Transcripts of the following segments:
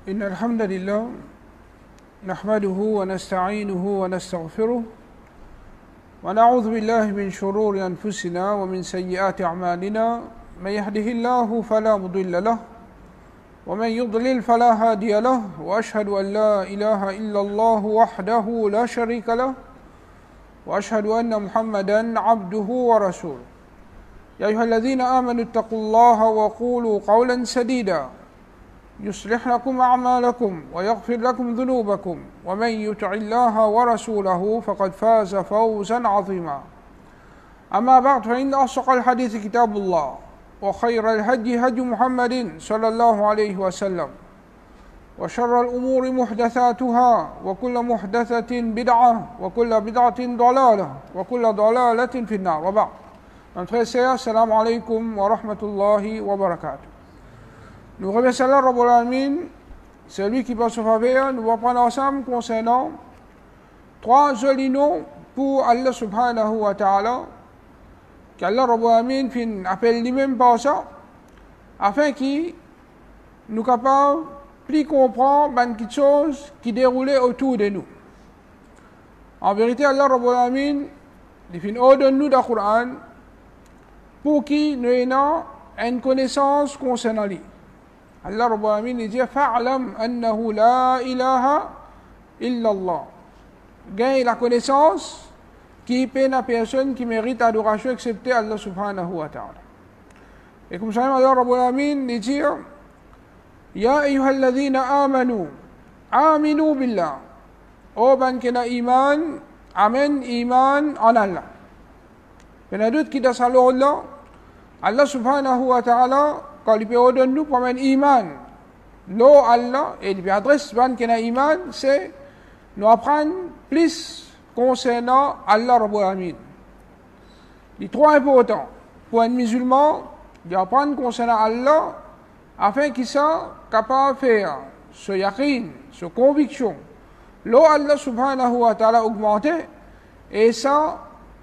إن الحمد لله نحمده ونستعينه ونستغفره ونعوذ بالله من شرور أنفسنا ومن سيئات أعمالنا من يهده الله فلا مضل له ومن يضلل فلا هادي له وأشهد أن لا إله إلا الله وحده لا شريك له وأشهد أن محمدا عبده ورسوله يا أيها الذين آمنوا اتقوا الله وقولوا قولا سديدا يصلح لكم أعمالكم ويغفر لكم ذنوبكم ومن يطع الله ورسوله فقد فاز فوزا عظيما أما بعد فإن أصدق الحديث كتاب الله وخير الهدي هدي محمد صلى الله عليه وسلم وشر الأمور محدثاتها وكل محدثة بدعة وكل بدعة ضلالة وكل ضلالة في النار وبعد. Mes frères et sœurs, salam alaikum wa rahmatullahi wa barakatuh. Nous remercions Allah Rabbul Alamin, c'est lui qui va se faveur. Nous allons prendre ensemble concernant trois jolis noms pour Allah subhanahu wa ta'ala, qu'Allah Rabbul Alamin appelle lui-même par ça, afin qu'il nous capable plus comprendre quelque chose qui déroulait autour de nous. En vérité, Allah Rabbul Alamin, il ordonne nous dans le Coran pour qui nous ayons une connaissance concernant lui. Allah Rabbul Alamin dit fa'lam annahu la ilaha illallah. Gagne la connaissance qui peut la personne qui mérite adoration excepté Allah subhanahu wa ta'ala. Et comme ça, Allah Rabbul Alamin dit ya ayyuhalladhina amanu aminu billah. O ban kena iman, amen iman en Allah. Pena d'autres qui dans Allah, Allah subhanahu wa ta'ala, quand il peut ordonner nous pour un iman, l'eau Allah, et il peut adresser ban kena iman, c'est nous apprendre plus concernant Allah Rabbul Alamin. Il est trop important pour un musulman d'apprendre concernant Allah, afin qu'il soit capable de faire ce yaqin, ce conviction, l'eau Allah subhanahu wa ta'ala augmenter, et ça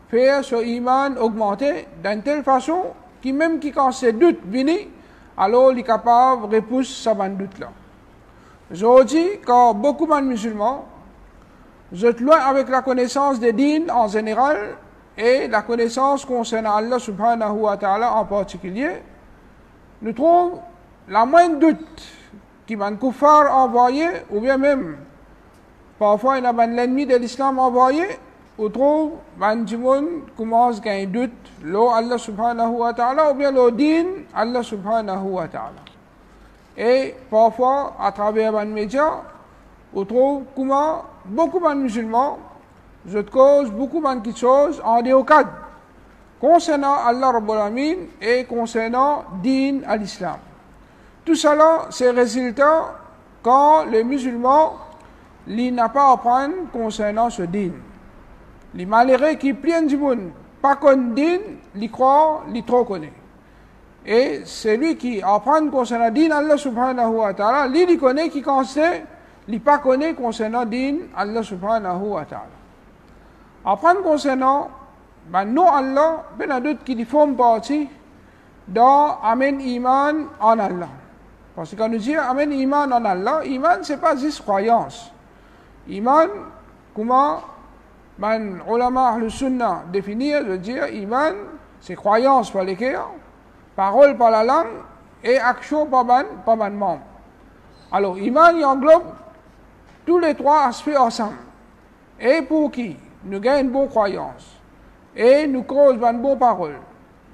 faire ce iman augmenter d'une telle façon que même quand ces doutes viennent, alors il est capable de repousser sa doute là. Aujourd'hui, quand beaucoup de musulmans sont loin avec la connaissance des dînes en général et la connaissance concernant Allah subhanahu wa ta'ala en particulier, nous trouvons la moindre doute qui va un kuffar envoyé, ou bien même parfois il y a l'ennemi de l'islam envoyé, ou trouve du monde commence à gagner doute, l'eau Allah subhanahu wa ta'ala, ou bien le din Allah subhanahu wa ta'ala. Et parfois, à travers les médias, on trouve comment beaucoup de musulmans, je cause beaucoup de choses en déocade concernant Allah Rabbul Alamin et concernant din à l'islam. Tout cela, c'est résultat quand les musulmans n'a pas à apprendre concernant ce din. Les malheureux qui plient du monde, pas qu'on din, les croient, les trop connaît. Et celui qui apprend concernant din Allah subhanahu wa ta'ala, lui connaît qui connaît, lui pas connaît concernant din Allah subhanahu wa ta'ala. Apprendre concernant, non Allah, ben il y a d'autres qui font partie dans Amen Iman en Allah. Parce que quand nous disons Amen Iman en Allah, Iman c'est pas juste croyance. Iman, comment man ulama ahl sunnah définir, de dire iman, c'est croyance par les cœurs, parole par la langue et action par man membre. Alors, iman, il englobe tous les trois aspects ensemble. Et pour qui nous gagnons une bonne croyance, et nous cause une bonne parole,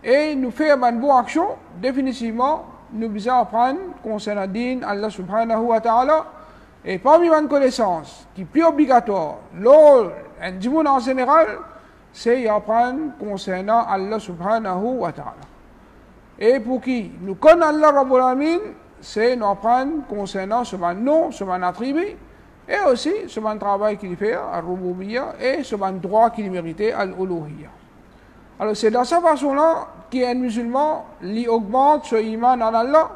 et nous faisons une bonne action, définitivement, nous devons apprendre concernant din Allah subhanahu wa ta'ala. Et parmi les connaissances qui est plus obligatoire, du monde en général, c'est d'apprendre concernant Allah subhanahu wa ta'ala. Et pour qui nous connaissons Allah Rabbul Alamin, c'est d'apprendre concernant ce nom, ce attribut, et aussi ce travail qu'il fait, al-Rububiyya, et ce droit qu'il méritait, al-Uluhiyya. Alors c'est dans cette façon-là qu'un musulman lui augmente ce iman en Allah.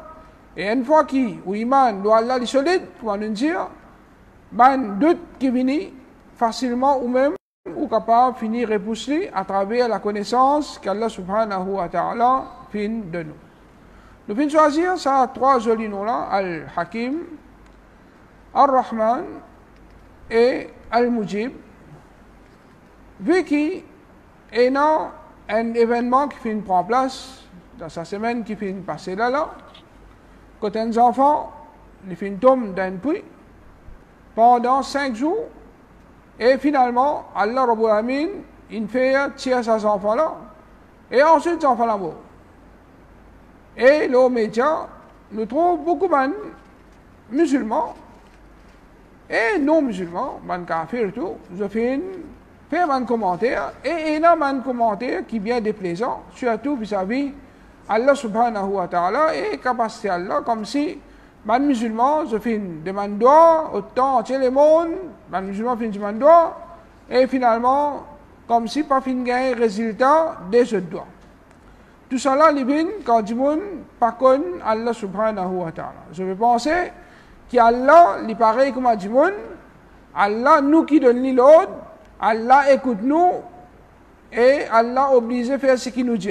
Et une fois qu'il iman doit Allah est solide, on va dire, doute qui vient facilement ou même ou capable de finir repousser à travers la connaissance qu'Allah subhanahu wa ta'ala fin de nous. Nous finissons choisir ça trois jolis noms là, Al-Hakim, Ar-Rahman et Al-Mujib, vu qu'il y a un événement qui fait prendre place dans sa semaine qui fait passer là, quand un enfant il fait tombe dans un puits pendant 5 jours, et finalement, Allah Rabbul Alamin, il fait tirer ces enfants-là, et ensuite ces enfants-là meurent. Et les médias, nous trouvons beaucoup de musulmans, et non-musulmans, man kafir tout, je fais un commentaire, et il y a un commentaire qui est bien déplaisant, surtout vis-à-vis Allah subhanahu wa ta'ala, et capacité Allah, comme si man musulman, je fais une demande d'or, autant entier le monde, man musulman fait une demande d'or, et finalement, comme si pas fin gagner résultat des autres doigts. Tout ça là, quand du monde, pas connaît Allah subhanahu wa ta'ala. Je vais penser qu'Allah, il pareil comme du monde, Allah nous qui donne l'autre, Allah écoute nous, et Allah oblige à faire ce qu'il nous dit.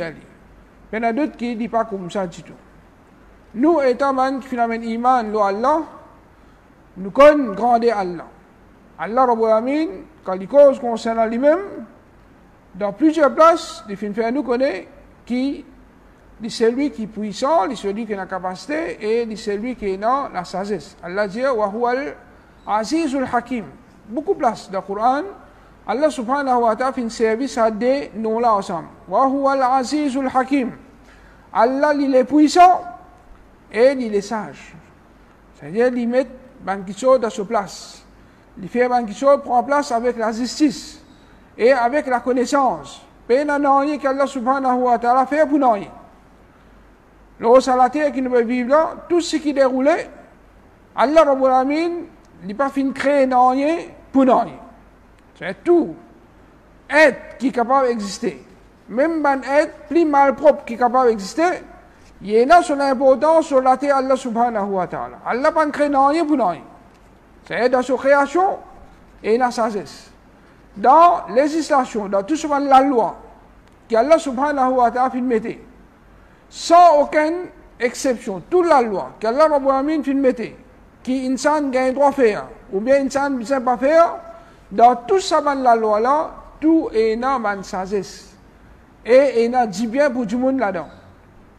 Il y en a d'autres qui ne disent pas comme ça du tout. Nous, étant man qui finalement iman lo Allah, nous connaissons grandir Allah. Allah Rabbul Alamin, quand il cause concernant lui-même, dans plusieurs places, il fait nous connaître qui est celui qui est puissant, il est celui qui a la capacité et il est celui qui a la sagesse. Allah dit wa huwa al-azizul hakim. Beaucoup de places dans le Coran, Allah subhanahu wa ta'ala fait un service à des noms là ensemble. Wa huwa al-azizul hakim. Allah, il est puissant et il est sage. C'est-à-dire, il met quelque chose dans sa place. Il fait quelque chose prend place avec la justice et avec la connaissance. Il n'y a rien qu'Allah subhanahu wa ta'ala fait pour nous. Le sur la terre qui nous vivons là, tout ce qui déroulait, Allah Rabbul Alamin, il n'a pas fini de créer rien pour nous. C'est tout. Être qui est capable d'exister. Même un être plus malpropre qui est capable d'exister, il y a son importance sur la terre Allah subhanahu wa ta'ala. Allah n'a pas créé rien pour nous. C'est dans sa création et dans sa sagesse. Dans la législation, dans tout ce qui est la loi, qu'Allah subhanahu wa ta'ala fait mettre, sans aucune exception, toute la loi qu'Allah Rabbul Alamin fait mettre, qui insan gagne droit faire, ou bien insan ne sait pas faire, dans tout ça la loi là, tout est dans la sagesse. Et il y a dit bien pour tout le monde là-dedans.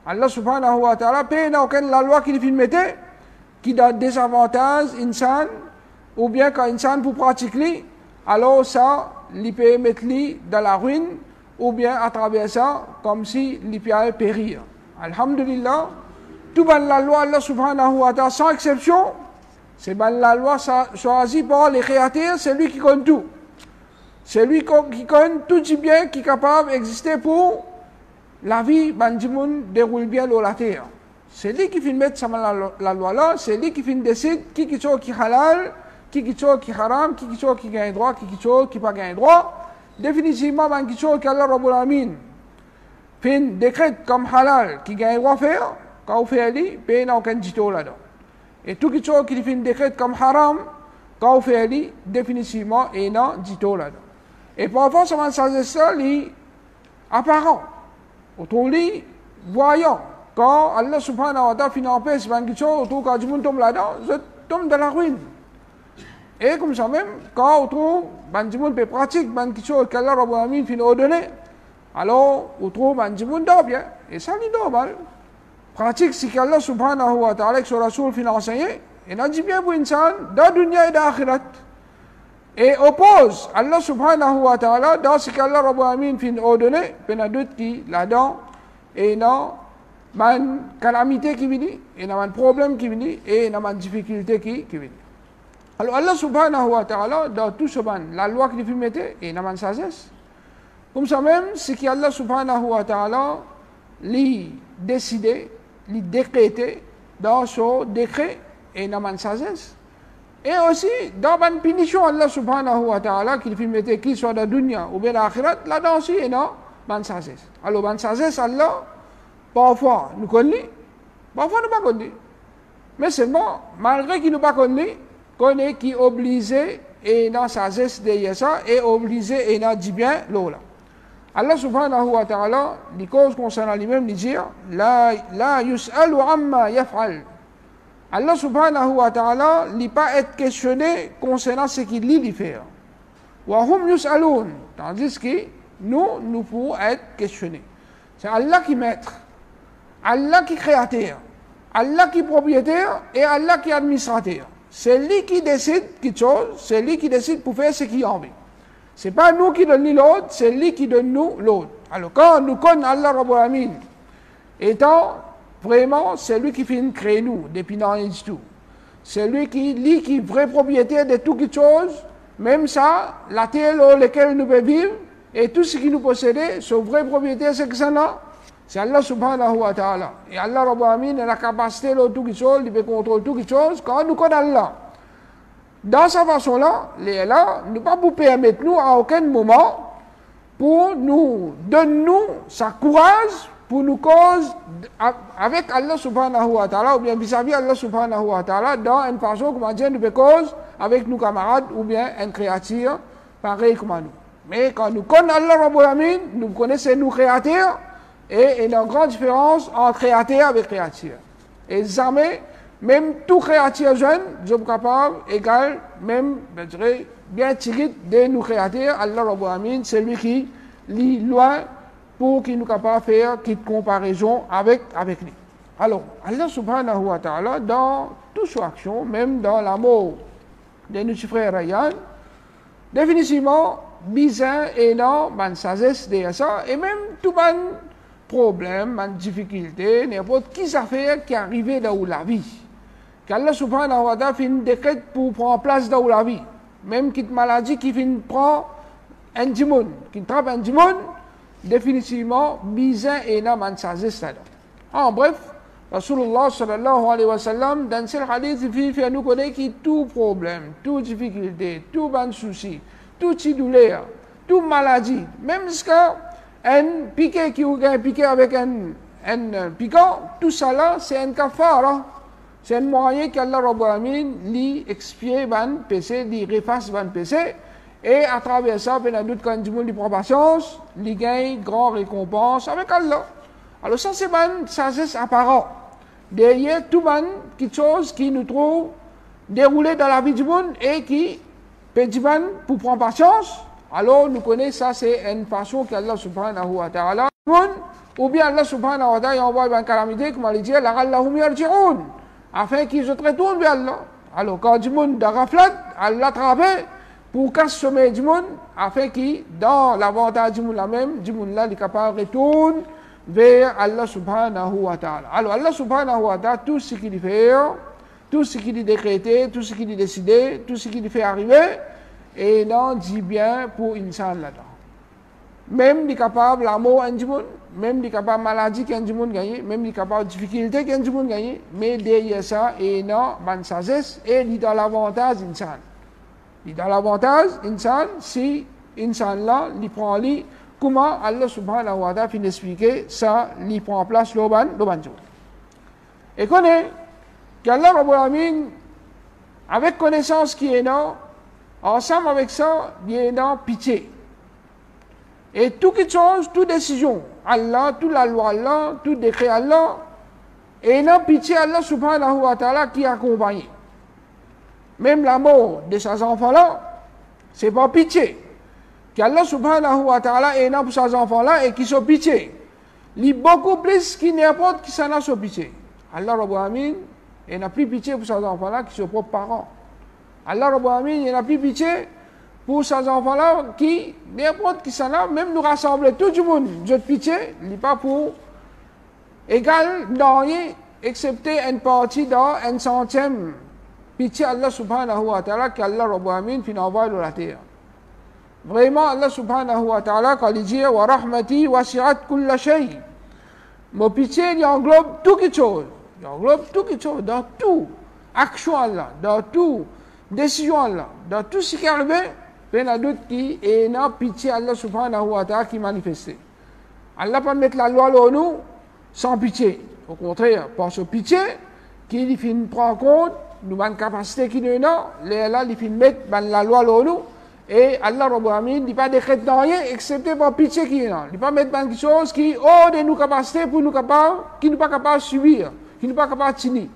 Allah subhanahu wa ta'ala paye aucune la loi qui fait mettre, qui donne des avantages insan, ou bien quand insan pour pratiquer, alors ça, il peut mettre dans la ruine, ou bien à travers ça, comme si il peut périr. Alhamdulillah, tout la loi Allah subhanahu wa ta'ala, sans exception, c'est la loi choisie par les créateurs, c'est lui qui connaît tout. C'est lui qui connaît tout du bien, qui est capable d'exister pour la vie, du monde déroule bien sur la terre. C'est lui qui fait mettre la loi là, c'est lui qui fait décider qui est halal, qui est haram, qui gagne droit, qui n'est pas gagne droit. Définitivement, qui est qu'Allah Rabbul Alamin fait un décret comme halal, qui gagne droit faire, quand on fait ali, il n'y a aucun dito là-dedans. Et tout qui fait un décret comme haram, quand on fait ali, définitivement, il y a un dito là-dedans. Et parfois, ça va changer ça, il apparent. Autour lui, voyant, quand Allah subhanahu wa ta'ala finit en paix, c'est quelque chose, autour quand du monde tombe là-dedans, je tombe dans la ruine. Et comme ça même, quand autour, du monde peut pratiquer, quelque chose qu'Allah Rabbul Alamin finit ordonner, alors autour, du monde dort bien. Et ça, c'est normal. Pratique, c'est qu'Allah subhanahu wa ta'ala, avec son Rasoul finit enseigner, et n'a dit bien pour l'insan, dans la dunya et dans l'akhirat. Et oppose Allah subhanahu wa ta'ala dans ce qu'Allah Rabbul Alamin finit ordonner, il y a d'autres qui là-dedans, et non, une calamité qui vient, et non, un problème qui vient, et non, une difficulté qui vient. Alors Allah subhanahu wa ta'ala, dans tout ce la loi qui fait mettre, et non, une sagesse. Comme ça même, c'est qu'Allah subhanahu wa ta'ala, lui décidé, lui décrété, dans son décret, et non, une sagesse. Et aussi, dans la punition, Allah subhanahu wa ta'ala, qu'il fait mettre qui soit dans la dunya ou bien l'akhirat, là-dedans aussi, il y a une sagesse. Alors, une sagesse, Allah, parfois, nous connaît, parfois, nous ne pas connaît. Mais seulement, malgré qu'il ne pas connaît, connaît qui est obligé, et dans la sagesse de ça, et obligé, et dans dit bien, l'eau. Allah subhanahu wa ta'ala, les causes concernant lui-même, il dit, la yus'alu amma yaf'al. Allah subhanahu wa ta'ala n'est pas être questionné concernant ce qu'il lui fait. Wa hum yus'aloun. Tandis que nous pouvons être questionnés. C'est Allah qui est maître, Allah qui est créateur, Allah qui est propriétaire et Allah qui est administrateur. C'est lui qui décide quelque chose, c'est lui qui décide pour faire ce qu'il a envie. Ce n'est pas nous qui donnons l'autre, c'est lui qui donne nous l'autre. Alors quand nous connaissons Allah Rabbul Alamin, étant vraiment, c'est lui qui fait créer nous, depuis dans rien du tout. C'est lui qui est vrai propriétaire de tout quelque chose, même ça, la terre dans laquelle nous pouvons vivre, et tout ce qui nous possède, ce vrai propriétaire, c'est que ça là. C'est Allah subhanahu wa ta'ala. Et Allah Rabbul Alamin a la capacité de tout quelque chose, il peut contrôler tout quelque chose, quand nous connaissons Allah. Dans sa façon-là, là, nous ne pouvons pas permettre nous à aucun moment pour nous donner sa courage pour nous cause avec Allah subhanahu wa ta'ala ou bien vis-à-vis Allah subhanahu wa ta'ala dans une façon comment dire nous peut cause avec nos camarades ou bien une créature pareil comme nous. Mais quand nous connaissons Allah Rabbul Alamin, nous connaissons nos créateurs et il y a une grande différence entre créateur et créature. Et jamais même tout créature jeune, je suis capable, égal, même, je dirais, bien tiré de nos créateurs, Allah Rabbul Alamin, c'est lui qui lit loin pour qu'il nous capable de faire une comparaison avec lui. Alors, Allah subhanahu wa ta'ala, dans toute son action, même dans l'amour de notre frère Ryan, définitivement, bizarre et non, man sagesse de ça, et même tout man problème, man difficulté, n'importe qui affaire qui arrive dans la vie. Qu'Allah subhanahu wa ta'ala fait une décret pour prendre place dans la vie. Même qui maladie qui fait prendre un dimon, qui trappe un dimon, définitivement, bizarre et non, man sagesse là. En bref, Rasulullah sallallahu alayhi wa sallam, dans ce hadith, il fait nous connaître que tout problème, toute difficulté, tout bon souci, toute douleur, toute maladie, même ce un piqué qui a piqué avec un piquant, tout ça là, c'est un kafara. C'est un moyen qu'Allah Rabbul Alamin lui expie ban péché, lui efface ban péché, et à travers ça, ben a d'autres quand du monde prend patience, lui gagne grande récompense avec Allah. Alors ça c'est ban sagesse apparent. Derrière tout ban quelque chose qui nous trouve déroulé dans la vie du monde et qui peut dire pour prendre patience. Alors nous connaissons ça c'est une façon qu'Allah subhanahu wa ta'ala ou bien Allah subhanahu wa ta'ala envoie une calamité comme il dit la'allahum yarji'un afin qu'ils se retournent vers Allah. Alors quand du monde de raflat, Allah travaille pour casser du monde afin qu'il dans l'avantage du monde là même, du monde là il est capable de retourner vers Allah subhanahu wa ta'ala. Alors Allah subhanahu wa ta'ala tout ce qu'il fait, tout ce qu'il décrété, tout ce qu'il décidé, tout ce qu'il fait arriver et non dit bien pour insan là-dedans. Même les capables l'amour un du monde, même les capables maladie qu'un du monde gagné, même les capables difficulté qu'un du monde gagné, mais derrière ça et non ban sagesse et il dans l'avantage insan. Il dans l'avantage insan si insan là il prend lui comment Allah subhanahu wa ta'ala fin expliquer ça il prend en place le ban jour. Et connaît qu'Allah Rabbul Alamin avec connaissance qui est non ensemble avec ça il est non pitié. Et toute chose, toute décision, Allah, toute la loi Allah, tout décret Allah, et non pitié Allah subhanahu wa ta'ala qui accompagne. Même la mort de ses enfants-là, c'est pas pitié. Qu'Allah subhanahu wa ta'ala est non pour ses enfants-là et qui sont pitié. Il est beaucoup plus qu'il n'importe qui s'en a sur pitié. Allah Rabbul Alamin, il n'a plus pitié pour ses enfants-là qui sont propres parents. Allah Rabbul Alamin, il n'a plus pitié pour ces enfants-là qui, n'importe qui s'en a, même nous rassembler tout le monde, je te pitié, il n'est pas pour égal dans rien, excepté une partie dans un centième pitié Allah subhanahu wa ta'ala qu'Allah Rabbul Alamin fin envoie dans la terre. Vraiment Allah subhanahu wa ta'ala quand il dit wa rahmati wasi'at kulla shay. Mon pitié il englobe tout quelque chose. Il englobe tout quelque chose dans tout action Allah, dans tout décision Allah, dans tout ce qui est arrivé. Il y a d'autres qui ont pitié Allah subhanahu wa ta'ala qui manifeste. Allah peut mettre la loi sur nous sans pitié. Au contraire, par ce pitié, qui fait prendre compte, nous avons une capacité qui nous a, là, il fait mettre la loi sur nous, et Allah Rabbul Alamin ne dit pas décréter rien, excepté par pitié qui est là. Il ne dit pas mettre quelque chose qui hors de nos capacités pour nous capables, qui ne pas capable de subir, qui ne pas capable de tenir.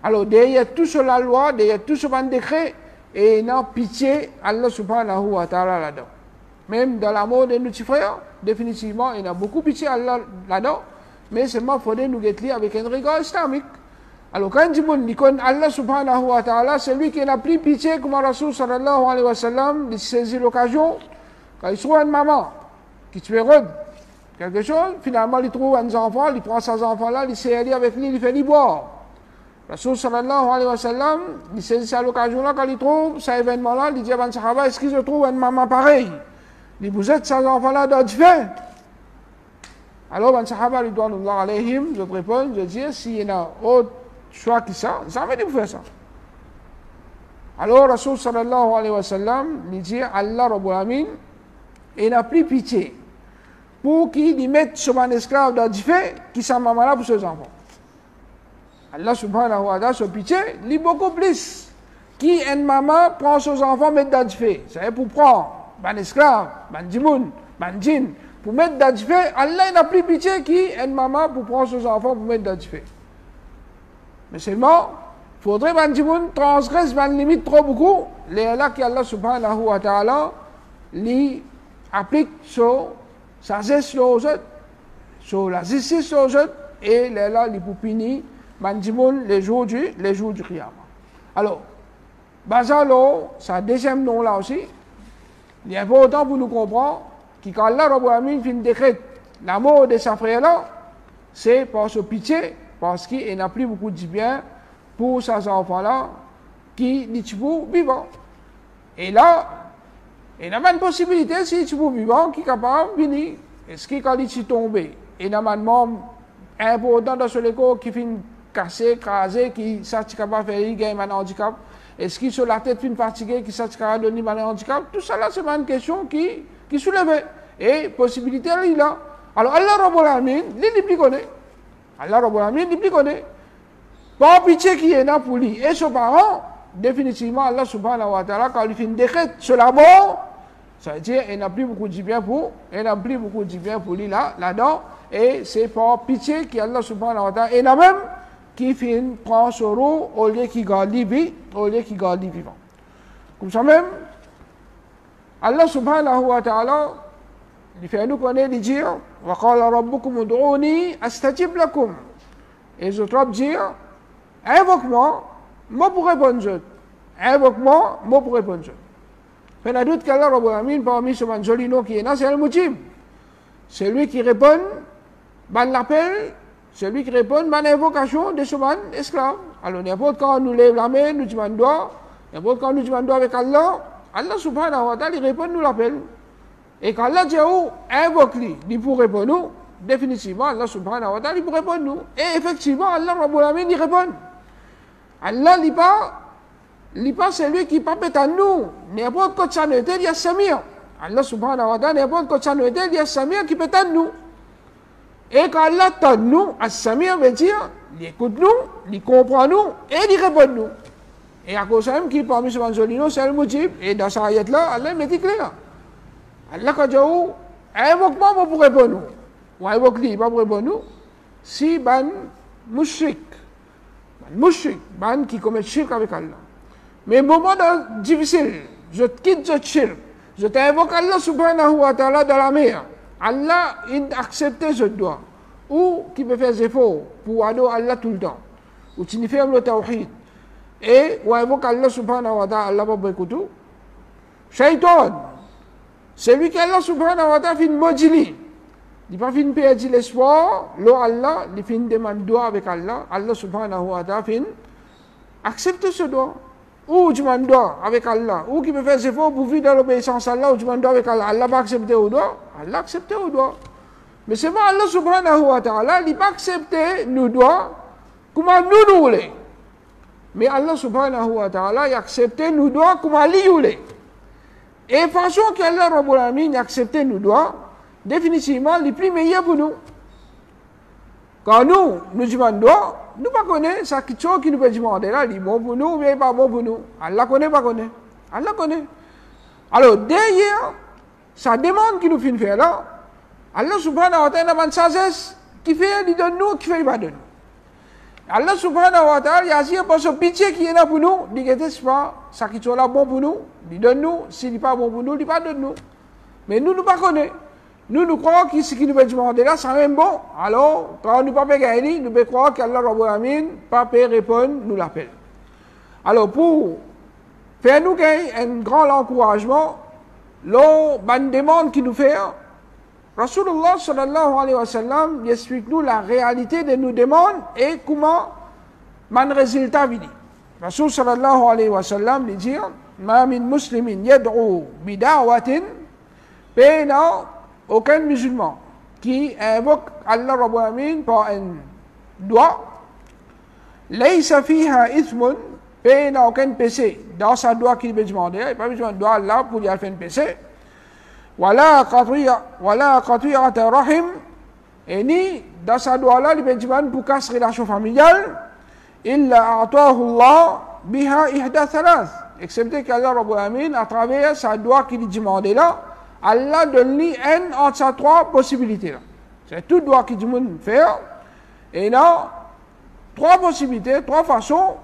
Alors, derrière tout sur la loi, derrière tout sur un décret, et il y a pitié, Allah subhanahu wa ta'ala là-dedans. Même dans la mort de nos petits frères, définitivement, il y a beaucoup pitié Allah là-dedans, mais seulement il faudrait nous guetter avec un regard islamique. Alors, quand on dit Allah subhanahu wa ta'ala, c'est lui qui n'a plus pitié, comme Rasul sallallahu alayhi wa sallam, il saisit l'occasion, quand il trouve une maman qui tue quelque chose, finalement, il trouve un enfant, il prend ses enfants-là, il s'est avec lui, il fait lui boire. Rasul sallallahu alayhi wa sallam, il saisit à l'occasion-là, quand il trouve cet événement-là, il dit à Ben Sahaba, est-ce qu'il se trouve une maman pareille? Il dit, vous êtes ces enfants-là dans le feu. Alors, Ben Sahaba, ridwanullah alayhim, je réponds, je dis, s'il y a autre choix que ça, jamais de vous faire ça. Alors, Rasul sallallahu alayhi wa sallam, il dit, Allah Rabbul Alamin, il n'a plus pitié pour qu'il mette sur un esclave dans le feu, qui s'en maman-là pour ses enfants. Allah subhanahu wa ta'ala, son pitié, il beaucoup plus. Qui une maman prend ses enfants, mettre dans le feu. C'est pour prendre un esclave, un djimoun, un djinn, pour mettre dans le feu. Allah n'a plus pitié qui une maman pour prendre ses enfants, pour mettre dans le feu. Mais seulement, il faudrait que djimoun transgresse une limite trop beaucoup. Les là qui Allah subhanahu wa ta'ala, lui applique sur sa geste aux autres, sur la justice aux autres, et les là, il pour punir les jours du Qiyamah. Alors, Bazalo, sa deuxième nom là aussi, il est important pour nous comprendre que quand Allah Rabbul Alamin fin décrète la mort de sa frère là, c'est par ce pitié, parce qu'il n'a plus beaucoup de bien pour ses enfants là, qui sont vivants. Et là, il y a une possibilité, si tu es vivant, qui est capable de venir. Est-ce qu'il est tombé? Il y a un membre important dans ce école qui finit cassé, crasé, qui est capable de faire un handicap. Est-ce qu'il sur la tête fin fatigué, qui est capable de donner un handicap? Tout ça là, c'est une question qui soulève. Et possibilité là, il est là. Alors Allah Rabbul Alamin, il connaît. Allah Rabbul Alamin, il connaît. Pas pitié qui est là pour lui. Et ses parents, définitivement, Allah subhanahu wa ta'ala, quand il fait une décrète sur la mort, ça veut dire qu'il n'a plus beaucoup de bien pour, lui là-dedans, et c'est par pitié qu'Allah subhanahu wa ta'ala, et là même, qui prend son rôle au lieu qu'il garde vivant. Comme ça même, Allah subhanahu wa ta'ala, il fait nous connaître, il dit, wa qala rabbukum ud'uni astajib lakum. Et les autres dire, invoque-moi, moi pour répondre. Invoque-moi, moi pour répondre. Mais il y a d'autres qu'Allah Rabbul Alamin, parmi ce joli nom qui est là, c'est Al-Mujib. C'est lui qui répond, l'appel, c'est lui qui répond, l'invocation de ce esclave. Alors, n'importe quand nous lève la main, nous demandons, n'importe quand nous demandons avec Allah, Allah subhanahu wa ta'ala, il répond, nous l'appelle. Et quand Allah dit, invoque-lui, il pour répondre nous, définitivement, Allah subhanahu wa ta'ala, il pour répondre nous. Et effectivement, Allah Rabbul Alamin, il répond. Allah, il pas celui qui peut être à nous. N'importe quoi ça nous était, il y a Samir. Allah subhanahu wa ta'ala, n'importe quoi ça nous était, il y a Samir qui peut être à nous. Et quand Allah t'aide nous, As-Samir veut dire, il écoute nous, il comprend nous, et il répond nous. Et à cause de ça, qui parmi ce manzolino, c'est le Mujib. Et dans sa ayat là, Allah met clair. Allah quand dit, invoque-moi pour répondre nous. Ou invoque-lui, pas pour répondre nous. Si ban mushrik, ban qui commet shirk avec Allah. Mais moment difficile, je quitte ce shirk, je t'invoque Allah subhanahu wa ta'ala dans la mer. Allah, il accepte ce doigt. Ou qui peut faire des efforts pour adorer Allah tout le temps. Ou tu n'y fais le tawhid. Et ou invoque Allah subhanahu wa ta'ala, Allah va écouter. Shaitan, c'est lui qui Allah subhanahu wa ta'ala fait une maudit. Il n'a pas fait perdre l'espoir, Allah, il fait une demande doigt avec Allah. Allah subhanahu wa ta'ala fait accepte ce doigt. Ou tu m'en dois avec Allah, ou qui peut faire des efforts pour vivre dans l'obéissance à Allah, ou tu m'en dois avec Allah. Allah va accepter au doigt, Allah accepte au doigt. Mais c'est pas Allah subhanahu wa ta'ala, il va accepter nos doigts, comment nous voulons. Mais Allah subhanahu wa ta'ala, il accepte nos doigts comme lui voulait. Et façon qu'Allah Rabbul Alamin accepte nos doigts, définitivement, les plus meilleurs pour nous. Quand nous demandons, nous ne connaissons pas ce qui nous peut demander là, il est bon pour nous, mais pas bon pour nous. Allah connaît, pas connaît. Allah connaît. Alors, derrière, sa demande qu'il nous fait faire là, Allah subhanahu wa ta'ala a une sagesse qui fait, il donne nous, qui fait, il va donner. Allah subhanahu wa ta'ala, il y a aussi un pitié qui est là pour nous, il dit que c'est pas ça qui est là bon pour nous, il donne nous, s'il n'est pas bon pour nous, il pas donne nous. Mais nous, nous ne connaissons pas. Nous croyons que ce qui nous veut demander là, c'est même bon. Alors, quand nous ne pouvons pas gagner, nous pouvons croire qu'Allah Rabbul Alamin pas peut répondre, nous l'appelle. Alors, pour faire nous gagner un grand encouragement, la demande qui nous fait, Rasulullah sallallahu alayhi wa sallam explique nous la réalité de nos demandes et comment man résultat vini. Rasul sallallahu alayhi wa sallam dit ma min muslimin yad'u bi da'watin bayna aucun musulman qui invoque Allah Rabbul Alamin par un doigt laysa fiha ithmun bayna aucun péché dans sa doigt qu'il veut demander, il n'y a pas besoin de doigt là pour lui faire un péché. Wala qati'ata rahim, et ni dans sa doigt-là, il peut demander pour casser relation familiale, illa a'tahu Allah biha ihda thalath, excepté qu'Allah Rabbul Alamin, à travers sa doigt qu'il demande là, Allah donne-lui un entre ces trois possibilités là. C'est tout doigt qu'il demande faire, et là, trois possibilités, trois façons,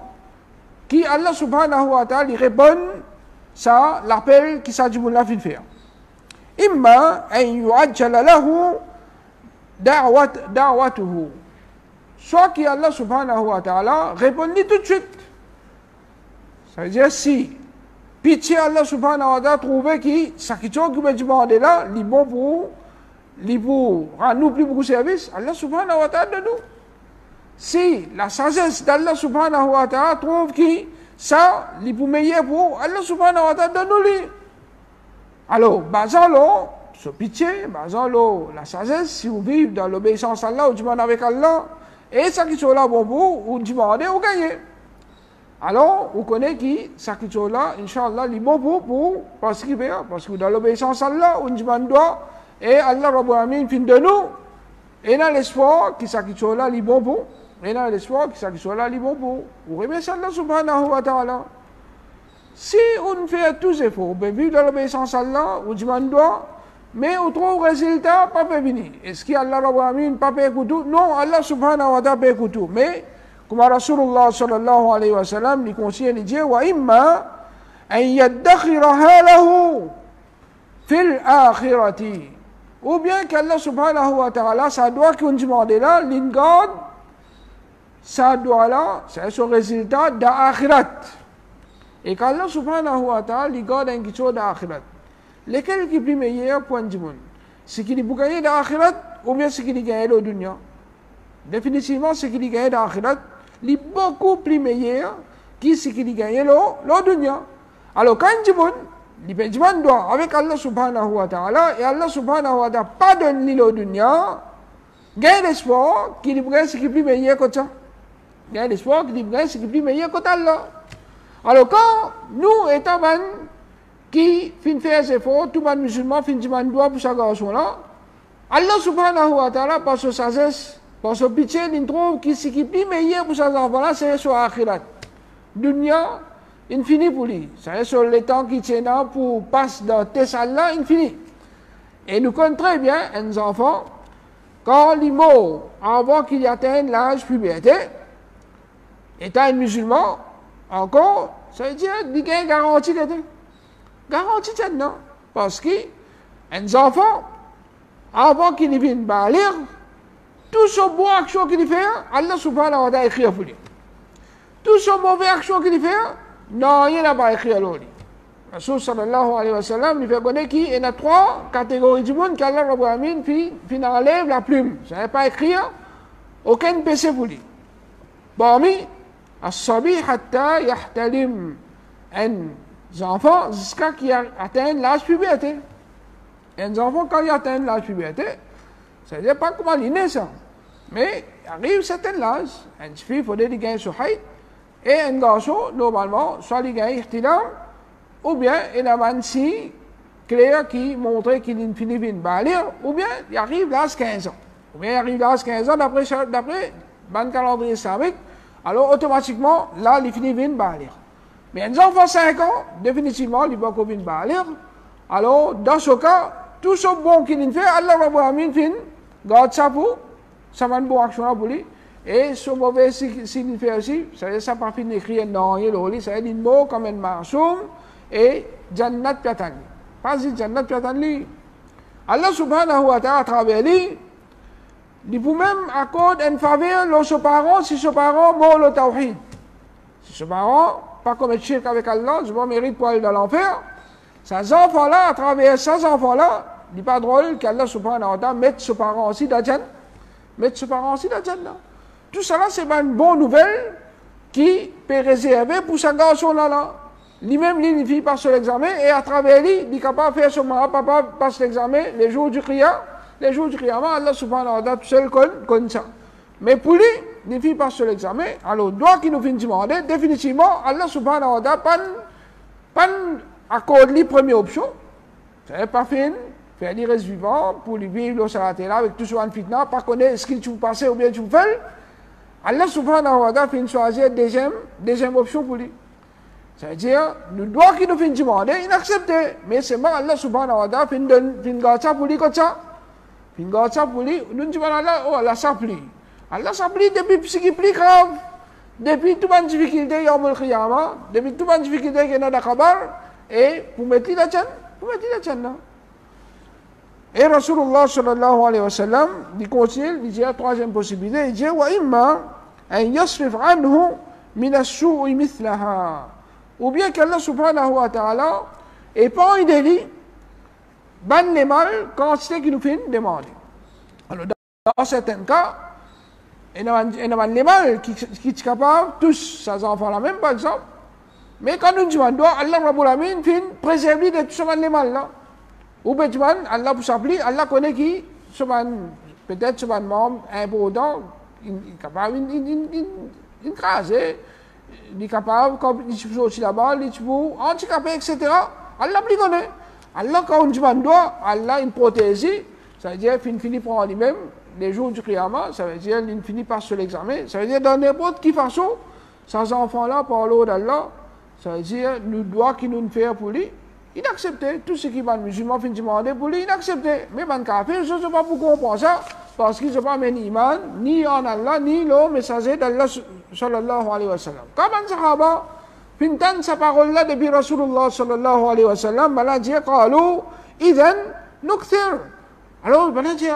qui Allah subhanahu wa ta'ala répond à l'appel qui s'est demandé à faire. إما أن يعجل له دعوته soit que Allah subhanahu wa ta'ala répondit tout de suite. Ça veut dire si pitié Allah subhanahu wa ta'ala trouve que ça qui veut demander là, il est bon pour rendre nous plus beaucoup de service, Allah subhanahu wa ta'ala de nous. Si la sagesse d'Allah subhanahu wa ta'ala trouve que ça, il est meilleur pour Allah subhanahu wa ta'ala de nous. Alors, basons-le sur pitié, basons-le la sagesse, si vous vivez dans l'obéissance à Allah, vous demandez avec Allah, et ça qui est là, bon vous, vous demandez, vous gagnez. Alors, vous connaissez qui, ça qui est là, Inch'Allah, il est bon pour parce que dans l'obéissance à Allah, vous demandez, et Allah Rabbul Alamin fin de nous, et dans l'espoir que ça qui est là, il est bon pour, et dans l'espoir que ça qui est là, il est bon pour. Vous remerciez Allah subhanahu wa ta'ala. Si on fait tous les efforts, on peut vivre dans l'obéissance à Allah, on demande, mais on trouve le résultat, pas peut venir. Est-ce qu'Allah Rabbul Alamin pas peut écouter? Non, Allah subhanahu wa ta'ala peut écouter. Mais, comme Rasulullah sallallahu alayhi wa sallam, il conseille, il dit, wa imma an yaddakhiraha lahu fil akhirati. Ou bien qu'Allah subhanahu wa ta'ala, ça doit qu'on demande là, l'ingard, ça doit là, c'est son résultat d'akhirat. Et qu'Allah subhanahu wa ta'ala, il garde un quelque d'akhirat. Lequel qui est plus meilleur pour un monde? Ce qui est pour gagner d'akhirat ou bien ce qui est gagné de dunya? Définitivement, ce qui est gagné d'akhirat, il est beaucoup plus meilleur que ce qui est gagné de dunya. Alors, quand un monde, il peut demander avec Allah subhanahu wa ta'ala, et Allah subhanahu wa ta'ala pas donné le dunya, gagne l'espoir qu'il est ce qui est plus meilleur que ça. Gagne l'espoir qu'il est ce qui est plus meilleur que Allah. Alors quand nous, étant qui fin faire ses efforts, tout le monde musulman fin demander pour sa garçon-là, Allah subhanahu wa ta'ala, par sa sagesse, par sa pitié, il trouve que ce qui est plus meilleur pour sa enfant-là, c'est sur l'akhirat. Dunya, il finit pour lui. C'est sur le temps qui tient là pour passer dans tes salles-là, il finit. Et nous connaissons très bien un enfant, quand il meurt avant qu'il atteigne l'âge puberté, étant un musulman, encore, ça veut dire qu'il y a une garantie de tout. Garantie de non. Parce que, un enfant, avant qu'il vienne lire, tout ce bon action qu'il fait, Allah subhanahu wa ta'ala écrit pour lui. Tout ce mauvais action qu'il fait, non, il n'a pas écrit à lui. Rasul sallallahu alayhi wa sallam, il fait connaître qu'il y a trois catégories du monde qu'Allah Rabbul Alamin enlève la plume. Ça n'est pas écrit, aucun péché pour lui. Parmi As-sabi hatta yahtalim, un enfant jusqu'à qu'il atteigne l'âge puberté. Un enfant quand il atteint l'âge puberté, ça veut dire pas comment il est né ça. Mais il arrive à un certain âge, une fille il faudrait qu'il gagne sur haït, et un garçon, normalement, soit il gagne ihtilam, ou bien il a un signe clair qui montre qu'il est fini de balir, ou bien il arrive à l'âge 15 ans. Ou bien il arrive à l'âge 15 ans d'après le calendrier islamique. Alors, automatiquement, là, il finit de balir. Mais un enfant de 5 ans, définitivement, il va pas balir. Alors, dans ce cas, tout ce bon qu'il fait, Allah Rabbul Alamin garde ça pour, ça va une bonne action pour lui. Et ce mauvais signifie aussi, ça veut dire ça pas fini écrire dans l'oli, ça veut dire mot comme un marsoum et jannat piatan. Pas dit jannat piatan li. Allah subhanahu wa ta'ala à travers lui, il peut même accorder une faveur à ses parents si ses parents meurent le tawhid. Si ses parents pas commettre shirk avec Allah, je ne mérite pas aller dans l'enfer. Ces enfants-là, à travers ces enfants-là, il n'est pas drôle qu'Allah subhanahu wa ta'ala mette ses parents aussi dans Jannah. Mettre ses parents aussi dans Jannah. Tout cela, c'est une bonne nouvelle qui peut réserver pour ce garçon-là. Lui-même, il finit par l'examen et à travers lui, il est capable de faire son papa passe l'examen les jours du Qiyam. Les jours du Qiyam, Allah subhanahu wa ta'ala tout seul connaît ça. Mais pour lui, il finit par l'examen. Alors, droit qui nous finit de demander, définitivement, Allah subhanahu wa ta'ala pas accorde la première option. C'est pas fini. Faire des restes vivants pour lui vivre le salat là avec tout ce fitna, pas connaître ce qu'il tu passer ou bien tu fais. Allah subhanahu wa ta'ala fait choisir deuxième option pour lui. C'est-à-dire, le droit qui nous fait demander, il accepte. Mais c'est moi, Allah subhanahu wa ta'ala fait gâcha pour lui comme ça. Fait gâcha pour lui, nous disons Allah, oh Allah s'applie. Allah s'applie depuis ce qui est plus grave. Depuis toute une difficulté, Yawm al-Qiyamah, depuis toute une difficulté qu'il y a dans le Khabar, et pour mettre la Jannah. Et Rasulullah sallallahu alayhi wa sallam, il continue, il dit la troisième possibilité, il dit wa imma an yasrif anhu min as-su'i mithlaha. Ou bien qu'Allah subhanahu wa ta'ala est pas un délit, ban les mal quand c'est qui nous fait une demande. Alors dans certains cas, il y a les mal qui sont capables, tous ces enfants-là même par exemple, mais quand nous demandons, Allah Rabbul Alamin fait préserver de tous ces mal-là. Ou bien, Allah pour s'appeler, Allah connaît qui, peut-être ce membre important, il est capable d'une crase, il est capable, comme il est aussi là-bas, il est handicapé, etc. Allah lui connaît. Allah, quand on demande, Allah il protège, ça veut dire qu'il finit par lui-même, les jours du Qiyamah, ça veut dire qu'il finit par se l'examen, ça veut dire dans n'importe quelle façon, ces enfants-là, par l'eau d'Allah, ça veut dire le droit qu'il nous fait pour lui. Il acceptait tout ce qui va musulman fin demander pour lui, il acceptait. Mais man kafir, je ne sais pas pourquoi on pense ça, parce qu'il n'a pas mis iman, ni en Allah, ni le messager d'Allah sallallahu alayhi wa sallam. Quand un sahaba fintan sa parole-là depuis Rasulullah sallallahu alayhi wa sallam, bala dit, qalu, idhan nukthir. Alors, bala dit,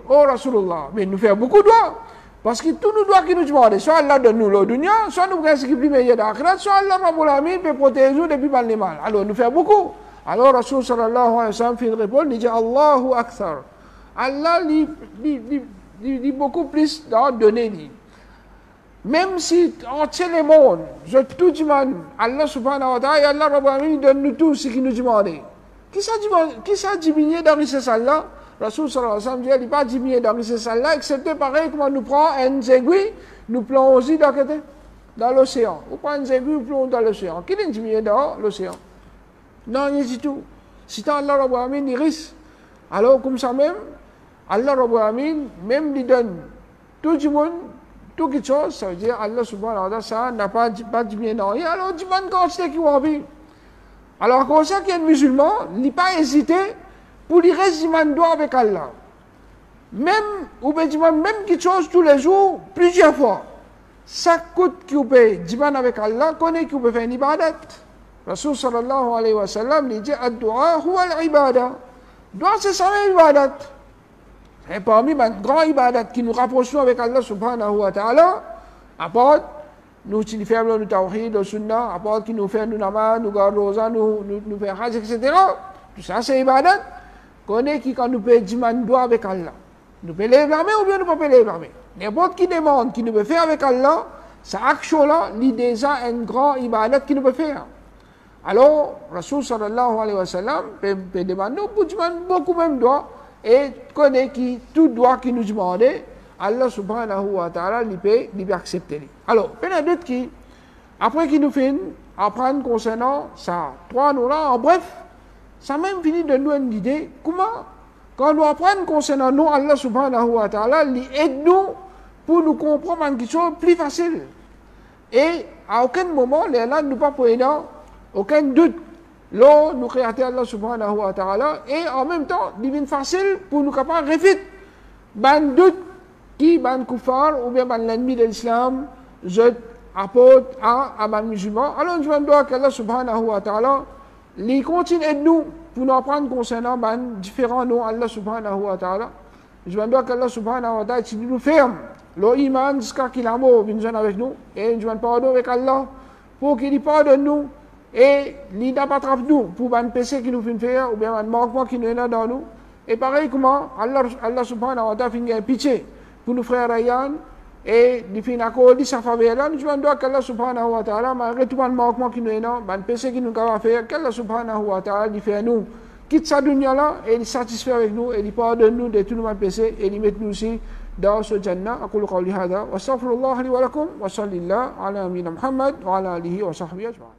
oh Rasulullah, mais nous faisons beaucoup de doigts. Parce que tous nos doigts qui nous demandent, soit Allah donne nous le dunya, soit nous gagnons ce qui est plus meilleur d'akhirat, soit Allah Rabbul Alamin peut protéger nous depuis le mal. Alors nous faisons beaucoup. Alors Rasul sallallahu alayhi wa sallam fait répondre, il dit Allahu Akthar. Allah dit beaucoup plus dans donner. Même si entier le monde, je tout demande, Allah subhanahu wa ta'ala, Allah Rabbul Alamin donne nous tout ce qui nous demande. Qui s'est diminué dans ce Allah? Rasul sallallahu alayhi wa sallam dit, il n'est pas diminué dans ce salle-là, excepté pareil comme nous prend un aiguille, nous plongeons aussi dans l'océan. On prend une aiguille, nous plongeons dans l'océan. Qui est diminué dans l'océan? Non, rien du tout. Si Allah Rabbul Alamin, il risque. Alors, comme ça même, Allah Rabbul Alamin, même il donne tout le monde, toute quelque chose, ça veut dire Allah subhanahu wa ta'ala, ça n'a pas diminué dans rien. Alors, tu demandes quand c'est qui va vivre. Alors, comme ça, qu'il y a un musulman, il n'a pas hésité pour lui rester doigt avec Allah. Même, ou bien même quelque chose tous les jours, plusieurs fois. Ça coûte qu'il peut dire avec Allah, connaît qu'il peut faire une ibadat. Rasul sallallahu alayhi wa sallam, il dit, ad-du'a huwa al-ibadah. Doua, c'est ça même ibadat. Et parmi les grands ibadat qui nous rapprochent avec Allah subhanahu wa ta'ala, à part, nous faisons le tawhid, le sunnah, à part qui nous fait nous namaz, nous gardons rosa, nous faisons hajj, etc. Tout ça, c'est ibadat. Connaît qui quand nous pouvons dire doigt avec Allah. Nous pouvons les blâmer ou bien nous ne pouvons pas les blâmer. N'importe qui demande qui nous peut faire avec Allah, cette action-là, il y a déjà un grand ibadat qui nous peut faire. Alors, Rasul sallallahu alayhi wa sallam peut demander, nous pouvons beaucoup même doigts, et connaît qui tout doigt qui nous demande, Allah subhanahu wa ta'ala, il peut accepter. Alors, il y a d'autres qui, après qui nous fait apprendre concernant ça, trois nous là, en bref, ça même fini de nous une idée, comment, quand nous apprenons concernant nous, Allah subhanahu wa ta'ala, il aide nous pour nous comprendre quelque chose plus facile. Et à aucun moment, les Allah ne nous pas poser aucun doute. Là, nous créons Allah subhanahu wa ta'ala, et en même temps, il est facile pour nous capables de réfuter ben doute qui ban kuffar ou bien ban l'ennemi de l'islam, je apporte à ban musulman. Alors je dois qu'Allah subhanahu wa ta'ala, les continue de nous pour nous apprendre concernant ban différents noms Allah subhanahu wa ta'ala. Je dois qu'Allah subhanahu wa ta'ala, si nous ferme le iman jusqu'à qu'il a mort, vienne avec nous, et je pardonne avec Allah, pour qu'il pardonne nous, et il n'abattra nous, pour ban péché qui nous fait faire, ou bien ban manquement qui nous est dans nous. Et pareil comment Allah subhanahu wa ta'ala fait un pitié pour nos frères Rayyan, et il fait un accord de sa faveur là, nous demandons qu'Allah subhanahu wa ta'ala, malgré tout le manquement qui nous est dans, ban péché qui nous a fait, qu'Allah subhanahu wa ta'ala, il fait nous, quitte sa dunya là, et il satisfait avec nous, et il pardonne nous de tous nos péchés, et il met nous aussi dans ce Jannah. أقول قولي هذا وأستغفر الله لي ولكم وصلى الله على نبينا محمد وعلى آله وصحبه أجمعين.